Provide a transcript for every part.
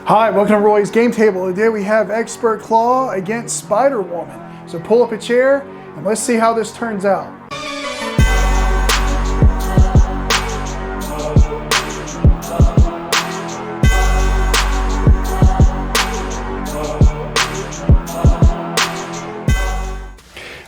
Hi, welcome to Roy's Game Table. Today we have Expert Klaw against Spider-Woman. So pull up a chair and let's see how this turns out.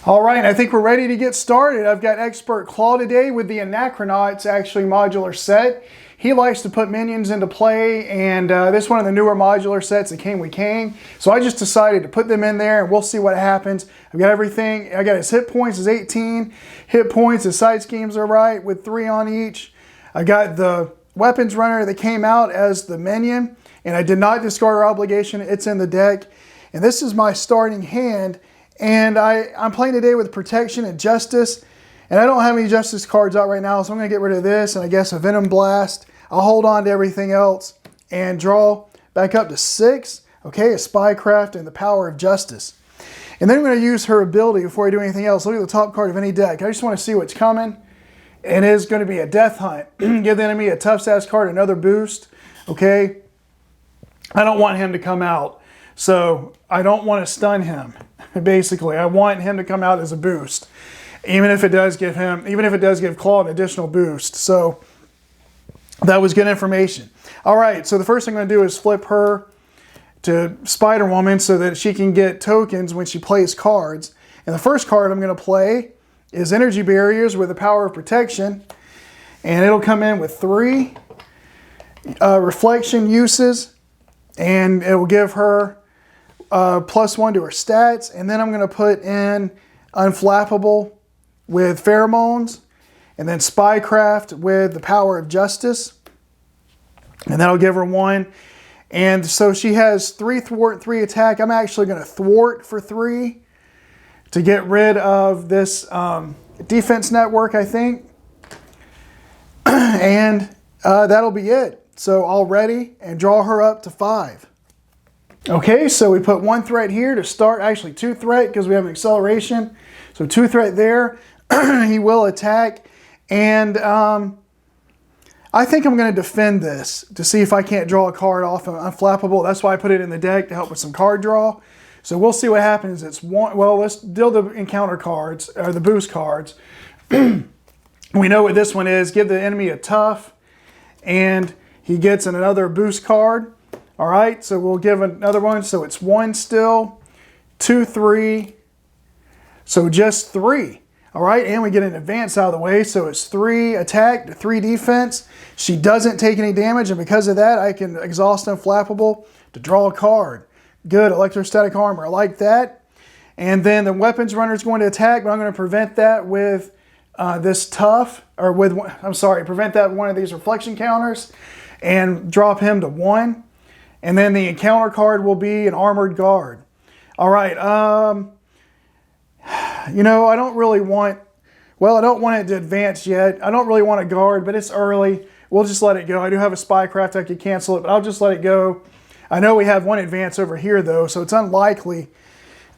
All right, I think we're ready to get started. I've got Expert Klaw today with the Anachronauts actually modular set. He likes to put minions into play, and this is one of the newer modular sets that came with King. So I just decided to put them in there, and we'll see what happens. I've got everything. I got his hit points is 18. Hit points, his side schemes are right with 3 on each. I got the weapons runner that came out as the minion, and I did not discard our obligation. It's in the deck. And this is my starting hand, and I'm playing today with Protection and Justice. And I don't have any Justice cards out right now, so I'm going to get rid of this, and I guess a Venom Blast. I'll hold on to everything else and draw back up to 6. Okay, a Spycraft and the Power of Justice. And then I'm going to use her ability before I do anything else. Look at the top card of any deck. I just want to see what's coming. It is going to be a Death Hunt. Give the enemy a tough stats card, another boost. Okay, I don't want him to come out, so I don't want to stun him. Basically, I want him to come out as a boost, even if it does give Klaw an additional boost. So that was good information. All right, so the first thing I'm going to do is flip her to Spider-Woman so that she can get tokens when she plays cards. And the first card I'm going to play is Energy Barriers with the Power of Protection. And it'll come in with 3 reflection uses. And it will give her +1 to her stats. And then I'm going to put in Unflappable with Pheromones. And then Spycraft with the Power of Justice. And that'll give her 1. And so she has 3 thwart, 3 attack. I'm actually going to thwart for 3 to get rid of this defense network, I think. And that'll be it. So I'll ready and draw her up to 5. Okay, so we put 1 threat here to start. Actually 2 threat because we have an acceleration. So 2 threat there. He will attack. And I think I'm going to defend this to see if I can't draw a card off of Unflappable. That's why I put it in the deck to help with some card draw. So we'll see what happens. It's one. Well, let's deal the encounter cards, or the boost cards. We know what this one is. Give the enemy a tough, and he gets another boost card. All right, so we'll give another one. So it's 1 still, 2, 3. So just 3. All right, and we get an advance out of the way, so it's 3 attack to 3 defense. She doesn't take any damage, and because of that, I can exhaust Unflappable to draw a card. Good, Electrostatic Armor, I like that. And then the weapons runner is going to attack, but I'm going to prevent that with this tough, or with, prevent that with one of these reflection counters, and drop him to 1. And then the encounter card will be an Armored Guard. All right, you know, I don't really want, well, I don't want it to advance yet. I don't really want a guard, but it's early. We'll just let it go. I do have a Spycraft. I could cancel it, but I'll just let it go. I know we have 1 advance over here, though, so it's unlikely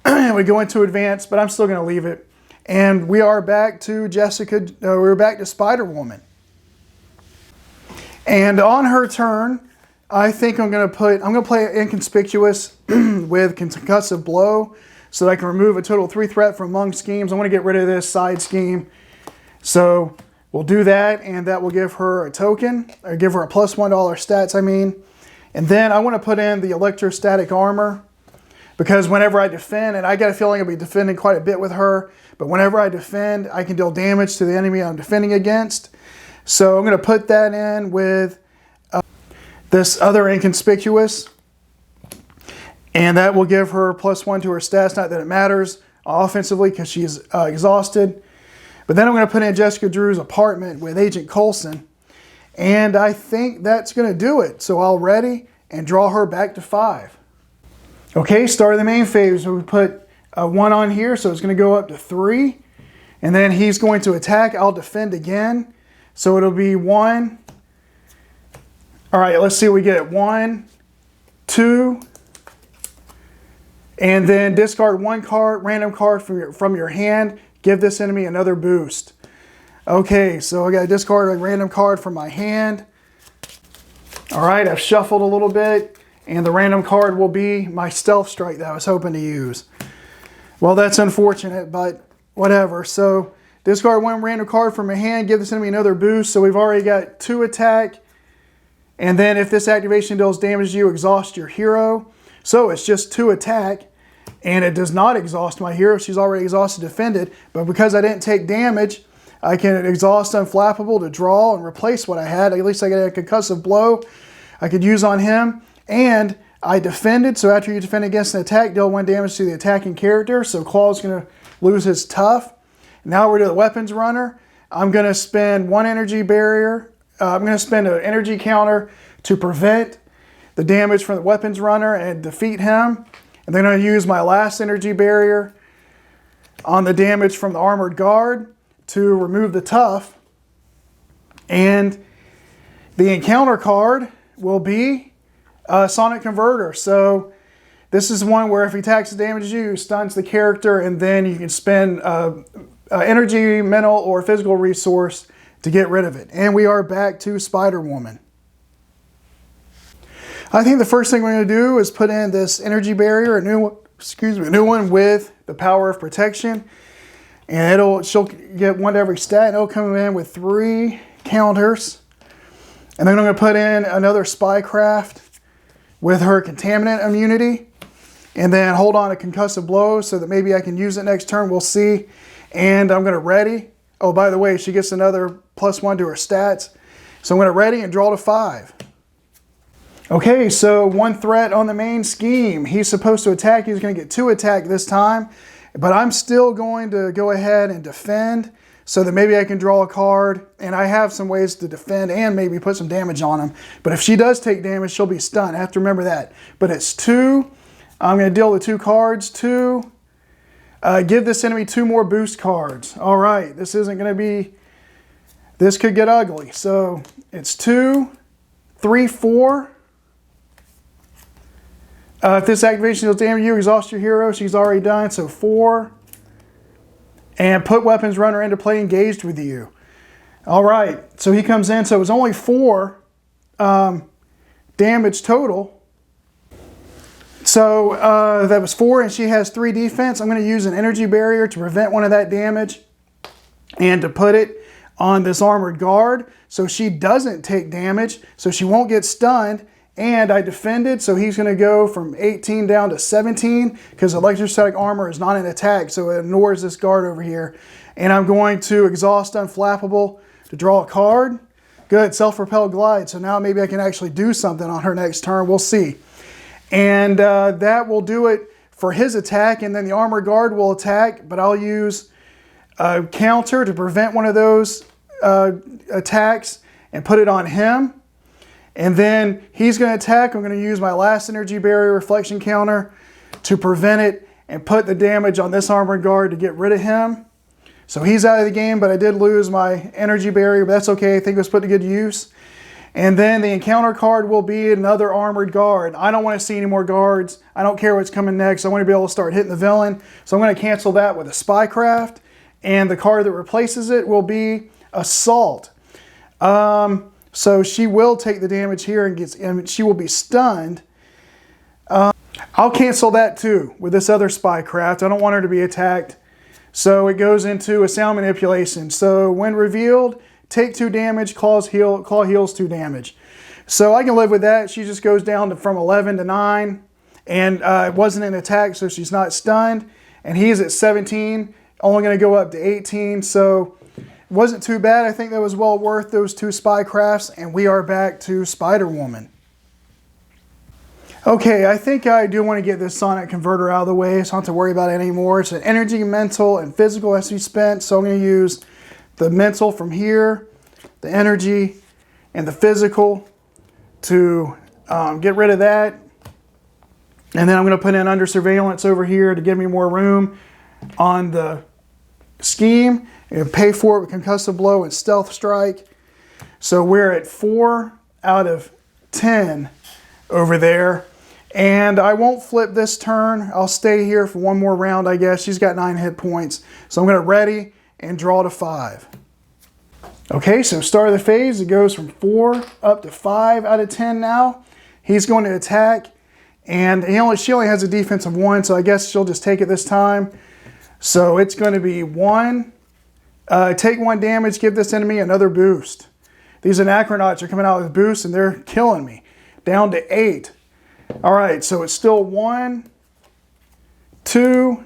we go into advance, but I'm still going to leave it. And we are back to we're back to Spider-Woman. And on her turn, I think I'm going to play Inconspicuous with Concussive Blow, so that I can remove a total 3 threat from among schemes. I want to get rid of this side scheme. So we'll do that, and that will give her a token, or give her a +$1 stats, I mean. And then I want to put in the Electrostatic Armor, because whenever I defend, and I got a feeling I'll be defending quite a bit with her, but whenever I defend, I can deal damage to the enemy I'm defending against. So I'm going to put that in with this other Inconspicuous. And that will give her +1 to her stats. Not that it matters offensively because she's exhausted. But then I'm going to put in Jessica Drew's Apartment with Agent Coulson. And I think that's going to do it. So I'll ready and draw her back to 5. Okay, start of the main phase. So we put 1 on here, so it's going to go up to 3. And then he's going to attack. I'll defend again. So it'll be 1. All right, let's see what we get. 1, 2. And then discard 1 card, random card from your hand. Give this enemy another boost. Okay, so I got to discard a random card from my hand. All right, I've shuffled a little bit. And the random card will be my Stealth Strike that I was hoping to use. Well, that's unfortunate, but whatever. So discard one random card from my hand, give this enemy another boost. So we've already got 2 attack. And then if this activation deals damage to you, exhaust your hero. So it's just 2 attack. And it does not exhaust my hero. She's already exhausted, defended. But because I didn't take damage, I can exhaust Unflappable to draw and replace what I had. At least I get a concussive blow I could use on him. And I defended, so after you defend against an attack, deal 1 damage to the attacking character. So Klaw's going to lose his tough. Now we're to the weapons runner. I'm going to spend 1 energy barrier. I'm going to spend an energy counter to prevent the damage from the weapons runner and defeat him. And then I'm going to use my last energy barrier on the damage from the armored guard to remove the tough. And the encounter card will be Sonic Converter. So this is one where if he attacks and damages you, stuns the character, and then you can spend energy, mental, or physical resource to get rid of it. And we are back to Spider-Woman. I think the first thing we're going to do is put in this energy barrier, a new one with the power of protection, and she'll get 1 to every stat. And it'll come in with 3 counters, and then I'm going to put in another Spycraft with her contaminant immunity, and then hold on a concussive blow so that maybe I can use it next turn. We'll see. And I'm going to ready. Oh, by the way, she gets another +1 to her stats. So I'm going to ready and draw to 5. Okay, so 1 threat on the main scheme. He's supposed to attack. He's going to get 2 attack this time, but I'm still going to go ahead and defend so that maybe I can draw a card, and I have some ways to defend and maybe put some damage on him. But if she does take damage, she'll be stunned. I have to remember that. But it's 2. I'm going to deal the 2 cards. 2. Give this enemy 2 more boost cards. All right, this isn't going to be... This could get ugly. So it's 2, 3, 4. If this activation deals damage to you, exhaust your hero. She's already done, so 4. And put weapons runner into play engaged with you. All right, so he comes in. So it was only 4 damage total. So that was 4, and she has 3 defense. I'm going to use an energy barrier to prevent 1 of that damage and to put it on this armored guard so she doesn't take damage, so she won't get stunned. And I defended, so he's going to go from 18 down to 17 because electrostatic armor is not an attack, so it ignores this guard over here. And I'm going to exhaust Unflappable to draw a card. Good, self-propelled glide, so now maybe I can actually do something on her next turn. We'll see. And that will do it for his attack, and then the armored guard will attack, but I'll use a counter to prevent 1 of those attacks and put it on him. And then he's going to attack. I'm going to use my last energy barrier reflection counter to prevent it and put the damage on this armored guard to get rid of him. So he's out of the game, but I did lose my energy barrier, but that's okay. I think it was put to good use. And then the encounter card will be another armored guard. I don't want to see any more guards. I don't care what's coming next. I want to be able to start hitting the villain. So I'm going to cancel that with a Spycraft. And the card that replaces it will be Assault. So she will take the damage here and she will be stunned. I'll cancel that too with this other Spycraft. I don't want her to be attacked. So it goes into a sound manipulation. So when revealed, take 2 damage, Claw heals 2 damage. So I can live with that. She just goes down from 11 to 9. And it wasn't an attack, so she's not stunned. And he's at 17, only going to go up to 18. So it wasn't too bad. I think that was well worth those 2 Spycrafts. And we are back to Spider-Woman. Okay, I think I do want to get this Sonic Converter out of the way, so I don't have to worry about it anymore. It's an energy, mental, and physical has to be spent. So I'm going to use the mental from here, the energy, and the physical to get rid of that. And then I'm going to put in under surveillance over here to give me more room on the scheme and pay for it with concussive blow and stealth strike. So we're at 4 out of 10 over there. And I won't flip this turn. I'll stay here for 1 more round, I guess. She's got 9 hit points. So I'm going to ready and draw to 5. Okay, so start of the phase, it goes from 4 up to 5 out of 10 now. He's going to attack. And she only has a defense of 1, so I guess she'll just take it this time. So it's going to be 1. Take 1 damage, give this enemy another boost. These Anachronauts are coming out with boosts, and they're killing me. Down to 8. All right, so it's still 1, 2,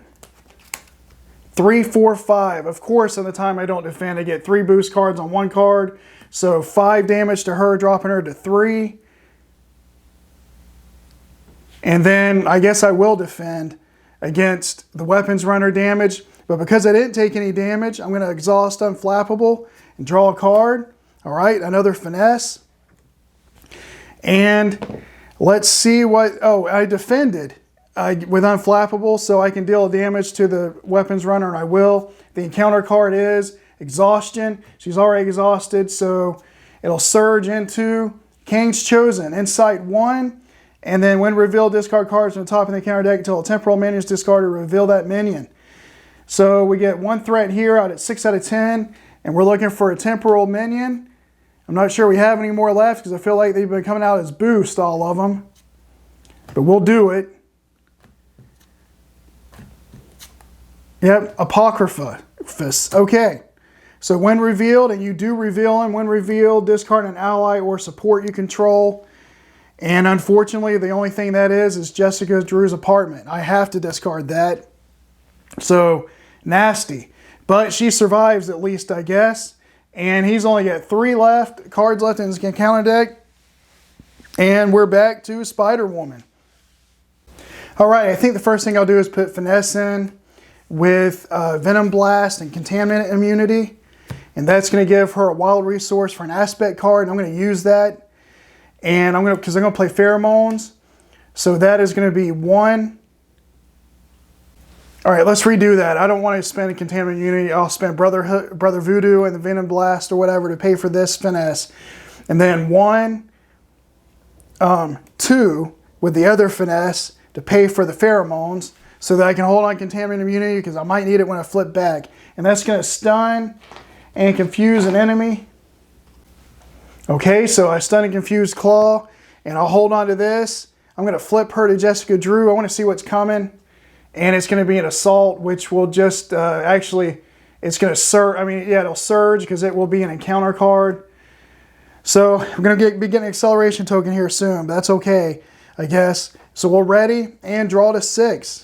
3, 4, 5. Of course, on the time I don't defend, I get 3 boost cards on 1 card. So 5 damage to her, dropping her to 3. And then I guess I will defend against the weapons runner damage. But because I didn't take any damage, I'm going to exhaust Unflappable and draw a card. All right, another finesse. And let's see what... Oh, I defended with Unflappable, so I can deal damage to the weapons runner, and I will. The encounter card is Exhaustion. She's already exhausted, so it'll surge into King's Chosen. Insight 1, and then when revealed, discard cards from the top of the encounter deck until a temporal minion is discarded, reveal that minion. So we get 1 threat here out at 6 out of 10, and we're looking for a temporal minion. I'm not sure we have any more left because I feel like they've been coming out as boost, all of them. But we'll do it. Yep, Apocrypha. Okay. So when revealed, and you do reveal him, when revealed, discard an ally or support you control. And unfortunately, the only thing that is Jessica Drew's apartment. I have to discard that. So, nasty. But she survives at least, I guess. And he's only got 3 cards left in his encounter deck. And we're back to Spider-Woman. All right, I think the first thing I'll do is put Finesse in with Venom Blast and Contaminant Immunity. And that's going to give her a wild resource for an aspect card. And I'm going to use that. And because I'm going to play Pheromones. So that is going to be 1. All right, let's redo that. I don't want to spend a Contaminant Immunity. I'll spend Brother Voodoo and the Venom Blast or whatever to pay for this finesse. And then 1, 2 with the other finesse to pay for the Pheromones so that I can hold on Contaminant Immunity because I might need it when I flip back. And that's going to stun and confuse an enemy. Okay, so I stun and confuse Klaw, and I'll hold on to this. I'm going to flip her to Jessica Drew. I want to see what's coming. And it's going to be an assault, which will just it's going to surge. I mean, yeah, it'll surge because it will be an encounter card. So I'm going to be getting an acceleration token here soon. But that's okay, I guess. So we're ready and draw to 6.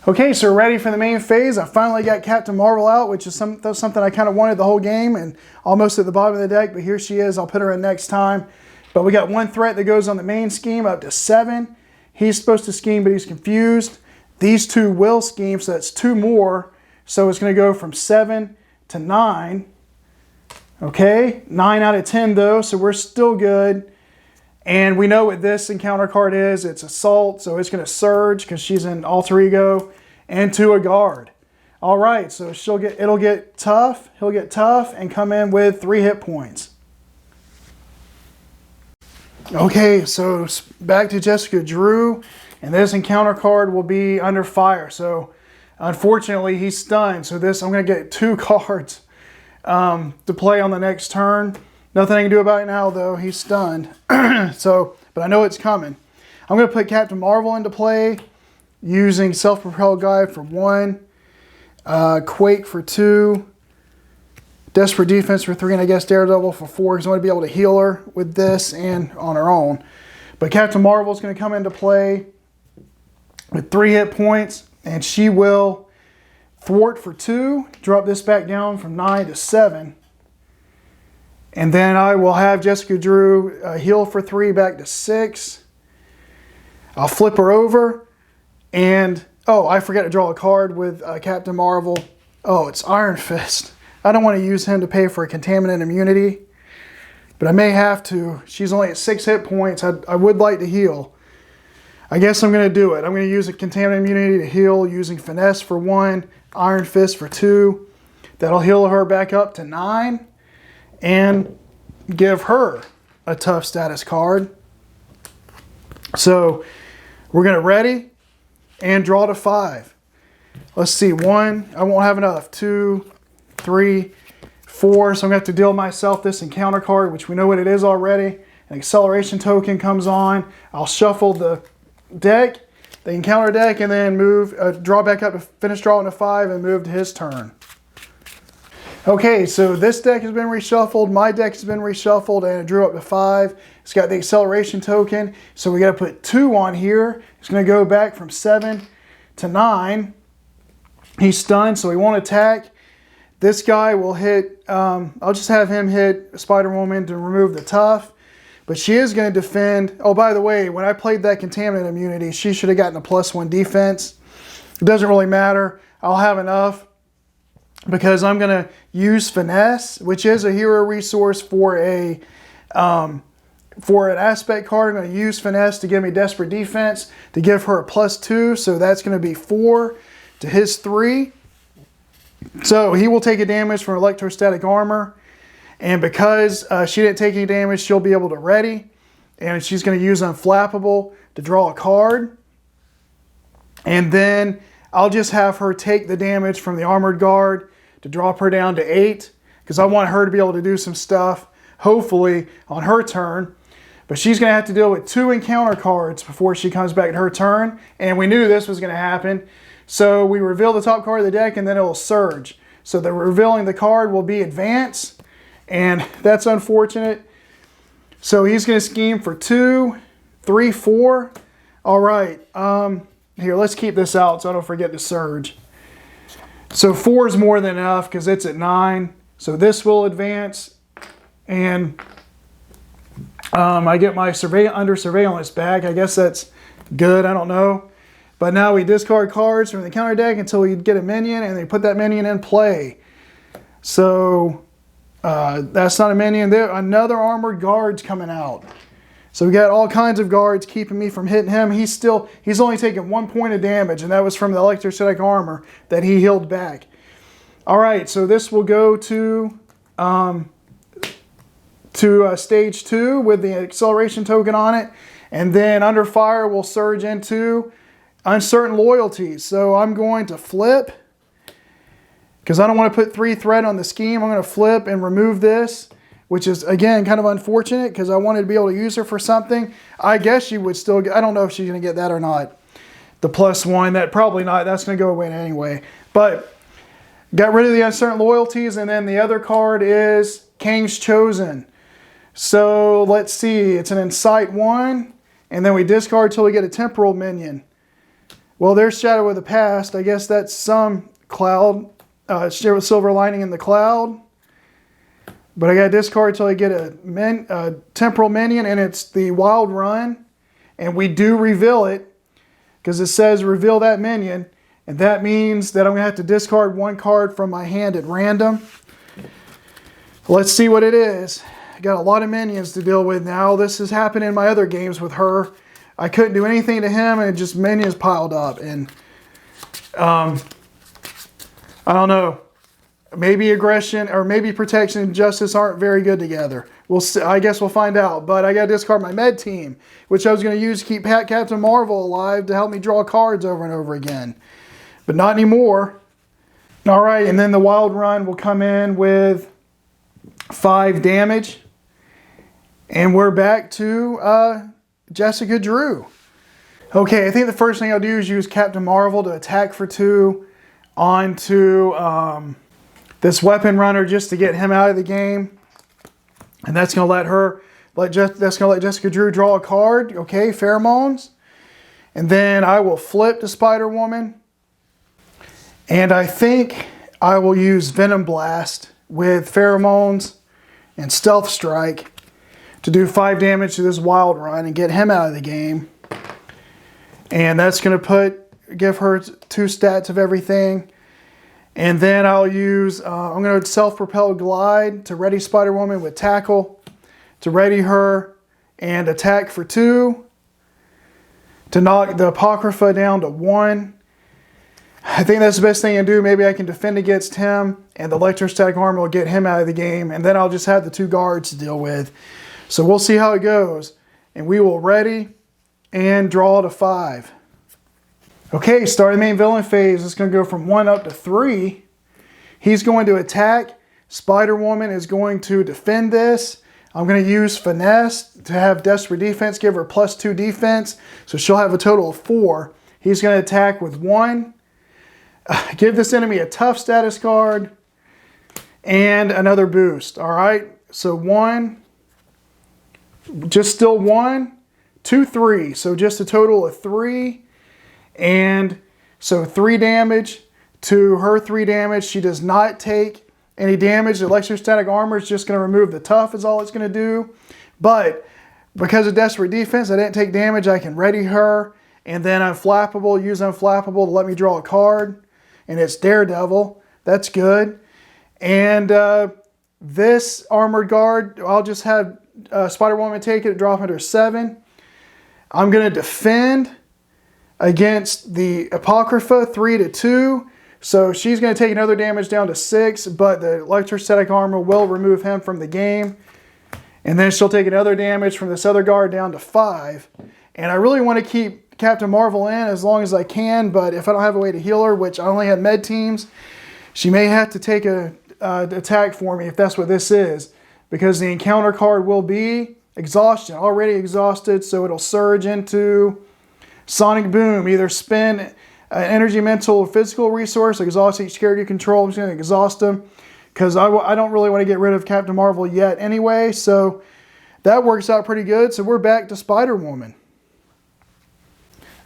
Okay, so we're ready for the main phase. I finally got Captain Marvel out, which is something I kind of wanted the whole game and almost at the bottom of the deck, but here she is. I'll put her in next time. But we got 1 threat that goes on the main scheme up to 7. He's supposed to scheme, but he's confused. These 2 will scheme, so that's 2 more. So it's going to go from 7 to 9. Okay, 9 out of 10 though, so we're still good. And we know what this encounter card is. It's Assault, so it's going to surge because she's in Alter Ego, and to a guard. All right, so it'll get tough. He'll get tough and come in with 3 hit points. Okay, so back to Jessica Drew, and this encounter card will be Under Fire. So unfortunately, he's stunned. So I'm going to get 2 cards to play on the next turn. Nothing I can do about it now, though. He's stunned. But I know it's coming. I'm going to put Captain Marvel into play using Self-Propelled Guide for 1, Quake for 2, Desperate Defense for 3, and I guess Daredevil for 4, because I want to be able to heal her with this and on her own. But Captain Marvel is going to come into play with 3 hit points, and she will thwart for 2, drop this back down from 9 to 7. And then I will have Jessica Drew heal for 3 back to 6. I'll flip her over. And, oh, I forgot to draw a card with Captain Marvel. Oh, it's Iron Fist. I don't want to use him to pay for a Contaminant Immunity. But I may have to. She's only at 6 hit points. I would like to heal. I guess I'm going to do it. I'm going to use a Contaminant Immunity to heal using Finesse for 1, Iron Fist for 2. That'll heal her back up to 9. And give her a tough status card. So we're going to ready and draw to 5. Let's see, 1, I won't have enough. 2, 3, 4. So I'm going to have to deal myself this encounter card, which we know what it is already. An acceleration token comes on. I'll shuffle the deck. They can counter deck and then move, draw back up to finish drawing a 5 and move to his turn. Okay, so this deck has been reshuffled. My deck has been reshuffled and it drew up to 5. It's got the acceleration token. So we got to put 2 on here. It's going to go back from 7 to 9. He's stunned, so he won't attack. This guy will hit, I'll just have him hit Spider-Woman to remove the tough. But she is going to defend. Oh, by the way, when I played that contaminant immunity, she should have gotten a +1 defense. It doesn't really matter. I'll have enough because I'm going to use Finesse, which is a hero resource for an aspect card. I'm going to use Finesse to give me Desperate Defense to give her a +2. So that's going to be 4 to his 3. So he will take a damage from Electrostatic Armor. And because she didn't take any damage, she'll be able to ready. And she's going to use Unflappable to draw a card. And then I'll just have her take the damage from the Armored Guard to drop her down to 8. Because I want her to be able to do some stuff, hopefully, on her turn. But she's going to have to deal with 2 encounter cards before she comes back to her turn. And we knew this was going to happen. So we reveal the top card of the deck and then it will surge. So the revealing the card will be Advance. And that's unfortunate. So he's going to scheme for 2, 3, 4. All right. Here, let's keep this out so I don't forget to surge. So 4 is more than enough because it's at 9. So this will advance. And I get my under surveillance back. I guess that's good. I don't know. But now we discard cards from the counter deck until we get a minion. And they put that minion in play. So that's not a minion. There, another Armored Guard's coming out. So we got all kinds of guards keeping me from hitting him. He's only taken 1 point of damage, and that was from the Electrostatic Armor that he healed back. All right, so this will go to stage 2 with the acceleration token on it, and then under fire we'll surge into Uncertain Loyalties. So I'm going to flip. Because I don't want to put 3 threat on the scheme, I'm going to flip and remove this, which is, again, kind of unfortunate because I wanted to be able to use her for something. I guess she would still get, I don't know if she's going to get that or not. The +1, that probably not, that's going to go away anyway. But got rid of the Uncertain Loyalties, and then the other card is King's Chosen. So let's see, it's an Incite 1, and then we discard till we get a Temporal minion. Well, there's Shadow of the Past. I guess that's some cloud. Silver Lining in the Cloud. But I got to discard until I get a Temporal minion, and it's the Wild Run. And we do reveal it, because it says reveal that minion. And that means that I'm going to have to discard 1 card from my hand at random. Let's see what it is. I got a lot of minions to deal with now. This has happened in my other games with her. I couldn't do anything to him, and just minions piled up. And I don't know. Maybe aggression or maybe protection and justice aren't very good together. We'll see, I guess we'll find out. But I got to discard my med team, which I was going to use to keep Captain Marvel alive to help me draw cards over and over again. But not anymore. All right, and then the Wild Run will come in with 5 damage. And we're back to Jessica Drew. Okay, I think the first thing I'll do is use Captain Marvel to attack for 2 onto this Weapon Runner just to get him out of the game. And that's going to let Jessica Drew draw a card. Okay, Pheromones. And then I will flip to Spider-Woman. And I think I will use Venom Blast with Pheromones and Stealth Strike to do 5 damage to this Wild Run and get him out of the game. And that's going to give her 2 stats of everything. And then I'll use, I'm going to Self-Propelled Glide to ready Spider-Woman with Tackle, to ready her and attack for 2, to knock the Apocrypha down to 1. I think that's the best thing I can do. Maybe I can defend against him, and the Electrostatic Armor will get him out of the game, and then I'll just have the 2 guards to deal with. So we'll see how it goes. And we will ready and draw to 5. Okay, starting the main villain phase. It's going to go from 1 up to 3. He's going to attack. Spider-Woman is going to defend this. I'm going to use Finesse to have Desperate Defense, give her +2 defense. So she'll have a total of 4. He's going to attack with 1. Give this enemy a tough status card and another boost. All right. So 1, just still 1, 2, 3. So just a total of 3. And so 3 damage to her, 3 damage. She does not take any damage. The Electrostatic Armor is just going to remove the tough is all it's going to do. But because of Desperate Defense, I didn't take damage. I can ready her. And then Unflappable, use Unflappable to let me draw a card. And it's Daredevil. That's good. And this Armored Guard, I'll just have Spider-Woman take it, drop under 7. I'm going to defend against the Apocrypha 3-2. So she's going to take another damage down to 6, but the Electrostatic Armor will remove him from the game. And then she'll take another damage from this other guard down to 5. And I really want to keep Captain Marvel in as long as I can, but if I don't have a way to heal her, which I only have med teams, she may have to take a attack for me if that's what this is, because the encounter card will be Exhaustion, already exhausted, so it'll surge into Sonic Boom, either spend energy, mental, or physical resource, exhaust each character you control. I'm just going to exhaust them because I don't really want to get rid of Captain Marvel yet anyway, so that works out pretty good. So we're back to Spider-Woman.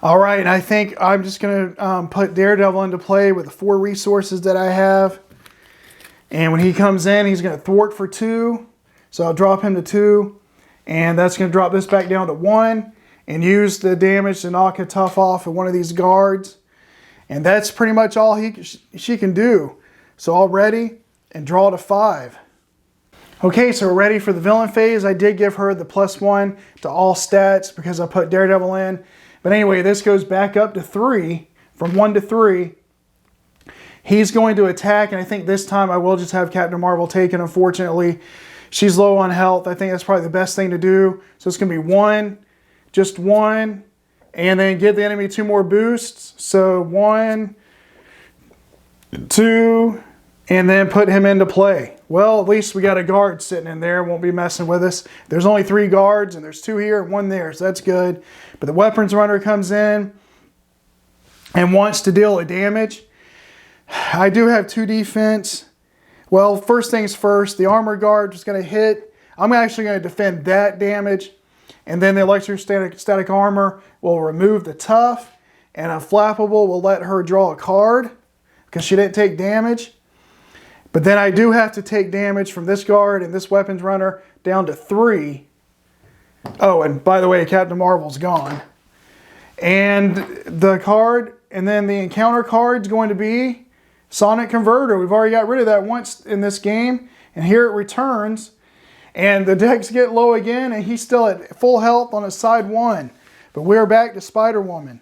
All right, and I think I'm just going to put Daredevil into play with the 4 resources that I have. And when he comes in, he's going to thwart for 2. So I'll drop him to 2. And that's going to drop this back down to 1. And use the damage to knock a tough off of one of these guards. And that's pretty much all she can do. So I'll ready and draw to 5. Okay, so we're ready for the villain phase. I did give her the +1 to all stats because I put Daredevil in. But anyway, this goes back up to 3, from 1 to 3. He's going to attack, and I think this time I will just have Captain Marvel taken, unfortunately. She's low on health. I think that's probably the best thing to do. So it's going to be 1, just 1, and then give the enemy 2 more boosts. So 1, 2, and then put him into play. Well, at least we got a guard sitting in there. Won't be messing with us. There's only 3 guards, and there's 2 here and 1 there, so that's good. But the weapons runner comes in and wants to deal a damage. I do have 2 defense. Well, first things first, the armor guard is going to hit. I'm actually going to defend that damage. And then the electrostatic armor will remove the tough. And Unflappable will let her draw a card because she didn't take damage. But then I do have to take damage from this guard and this weapons runner down to 3. Oh, and by the way, Captain Marvel's gone. And the card, and then the encounter card is going to be Sonic Converter. We've already got rid of that once in this game. And here it returns. And the decks get low again, and he's still at full health on his side 1. But we're back to Spider-Woman.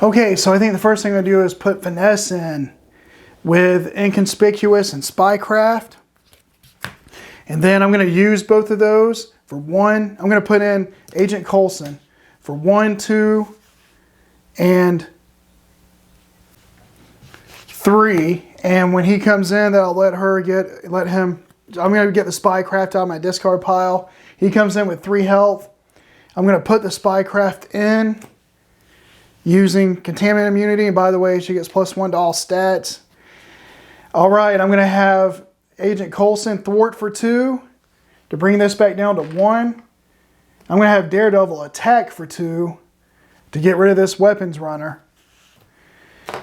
Okay, so I think the first thing I'm going to do is put Finesse in with Inconspicuous and Spycraft. And then I'm going to use both of those for 1. I'm going to put in Agent Coulson for 1, 2, and 3. And when he comes in, that'll let him. I'm going to get the Spycraft out of my discard pile. He comes in with 3 health. I'm going to put the Spycraft in using Contaminant Immunity. And by the way, she gets +1 to all stats. All right, I'm going to have Agent Coulson thwart for 2 to bring this back down to 1. I'm going to have Daredevil attack for 2 to get rid of this weapons runner.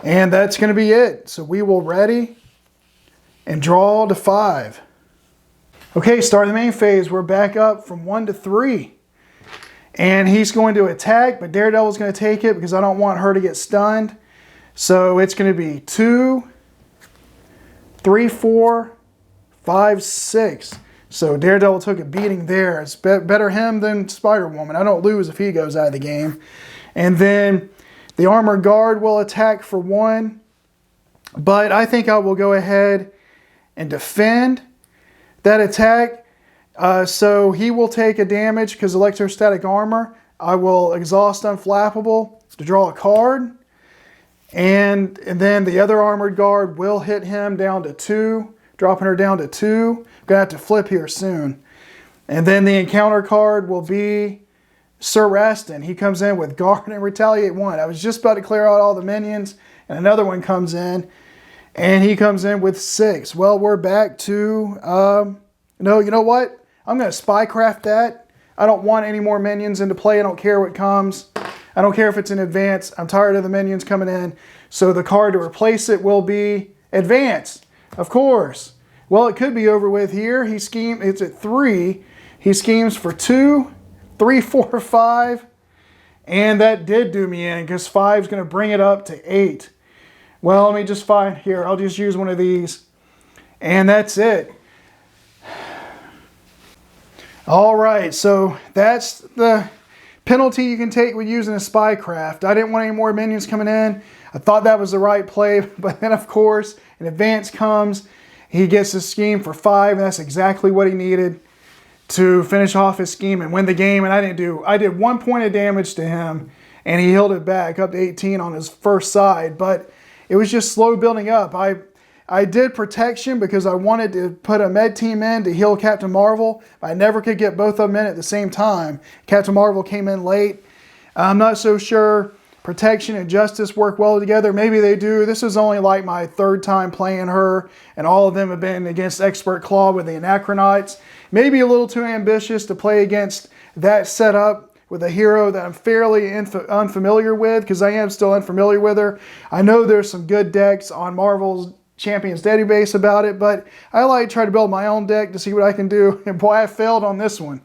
And that's going to be it. So we will ready and draw to 5. Okay, start the main phase. We're back up from 1 to 3. And he's going to attack, but Daredevil's going to take it because I don't want her to get stunned. So it's going to be 2, 3, 4, 5, 6. So Daredevil took a beating there. It's better him than Spider-Woman. I don't lose if he goes out of the game. And then the Armored Guard will attack for 1. But I think I will go ahead and defend that attack. So he will take a damage because Electrostatic Armor. I will exhaust Unflappable to draw a card. And then the other Armored Guard will hit him down to 2, dropping her down to 2. I'm going to have to flip here soon. And then the encounter card will be Sir Rastin. He comes in with Guard and Retaliate 1. I was just about to clear out all the minions, and another one comes in, and he comes in with 6. Well, we're back to, no, you know what? I'm going to Spycraft that. I don't want any more minions into play. I don't care what comes. I don't care if it's in advance. I'm tired of the minions coming in. So the card to replace it will be Advance, of course. Well, it could be over with here. It's at 3. He schemes for 2, 3, 4, 5. And that did do me in because 5 is going to bring it up to 8. Well, let me just find here. I'll just use one of these. And that's it. All right, so that's the penalty you can take with using a Spycraft. I didn't want any more minions coming in. I thought that was the right play, but then of course, an advance comes. He gets his scheme for 5, and that's exactly what he needed to finish off his scheme and win the game. And I did 1 point of damage to him, and he healed it back up to 18 on his first side, but it was just slow building up. I did protection because I wanted to put a med team in to heal Captain Marvel. I never could get both of them in at the same time. Captain Marvel came in late. I'm not so sure protection and justice work well together. Maybe they do. This is only like my 3rd time playing her, and all of them have been against Expert Klaw with the Anachronauts. Maybe a little too ambitious to play against that setup with a hero that I'm fairly unfamiliar with, because I am still unfamiliar with her. I know there's some good decks on Marvel's Champions database about it, but I like to try to build my own deck to see what I can do, and boy, I failed on this one.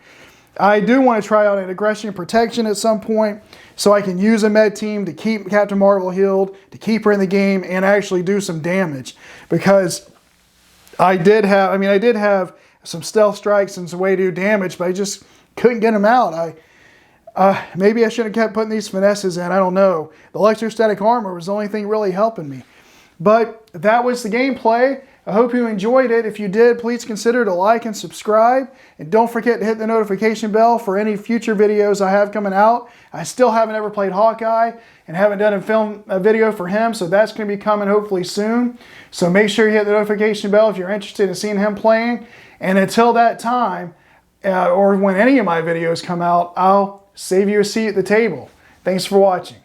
I do want to try out an aggression and protection at some point so I can use a med team to keep Captain Marvel healed, to keep her in the game, and actually do some damage, because I did have some stealth strikes and some way to do damage, but I just couldn't get them out. Maybe I should have kept putting these finesses in. I don't know. The electrostatic armor was the only thing really helping me. But that was the gameplay. I hope you enjoyed it. If you did, please consider to like and subscribe. And don't forget to hit the notification bell for any future videos I have coming out. I still haven't ever played Hawkeye and haven't done a video for him, so that's going to be coming hopefully soon. So make sure you hit the notification bell if you're interested in seeing him playing. And until that time, or when any of my videos come out, I'll save you a seat at the table. Thanks for watching.